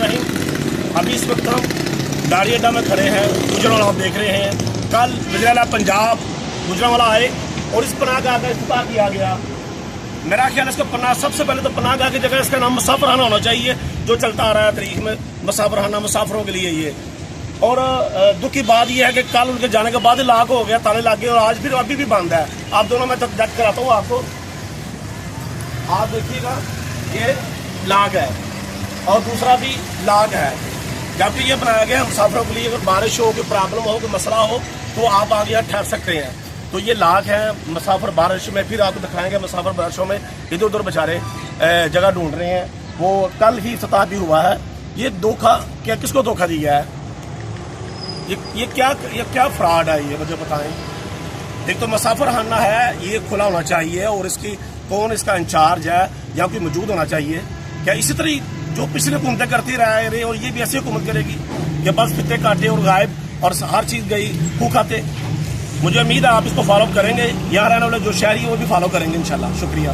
बिस्मिल्लाहिर्रहमानिर्रहीम। अभी इस वक्त हम गाड़ी अड्डा में खड़े हैं, गुजरांवाला आप देख रहे हैं। कल वज़ीर-ए-आला पंजाब गुजरांवाला आए और इस पनाहगाह का इफ्तिताह किया गया। मेरा ख्याल इसका पनाह सबसे पहले तो पनाहगाह की जगह इसका नाम मुसाफिरखाना होना चाहिए, जो चलता आ रहा है तारीख में मुसाफिरखाना मुसाफिरों के लिए ये। और दुख की बात यह है कि कल उनके जाने के बाद लॉक हो गया, ताले लग गए और आज फिर अभी भी बंद है। आप दोनों मैं जज कराता हूँ आपको, आप देखिएगा ये लॉक है और दूसरा भी लॉक है, जबकि ये बनाया गया मुसाफिरों के लिए। अगर बारिश हो, कोई प्रॉब्लम हो, कोई मसला हो तो आप आगे यहाँ ठहर सकते हैं। तो ये लॉक है। मुसाफिर बारिश में फिर आपको दिखाएंगे, मुसाफिर बारिशों में इधर उधर बेचारे जगह ढूंढ रहे हैं। वो कल ही इफ्तिताह भी हुआ है। ये धोखा क्या, किसको धोखा दिया है? ये क्या फ्रॉड है? ये मुझे बताएं। एक तो मुसाफिरखाना है, ये खुला होना चाहिए और इसकी कौन इसका इंचार्ज है या कोई मौजूद होना चाहिए। क्या इसी तरह जो पिछली हुकूमतें करती रहे और ये भी ऐसी हुकूमत करेगी कि बस फित्ते काटे और गायब और हर चीज़ गई खू खाते? मुझे उम्मीद है आप इसको फॉलो करेंगे, यहाँ रहने वाले जो शहरी वो भी फॉलो करेंगे इंशाल्लाह। शुक्रिया।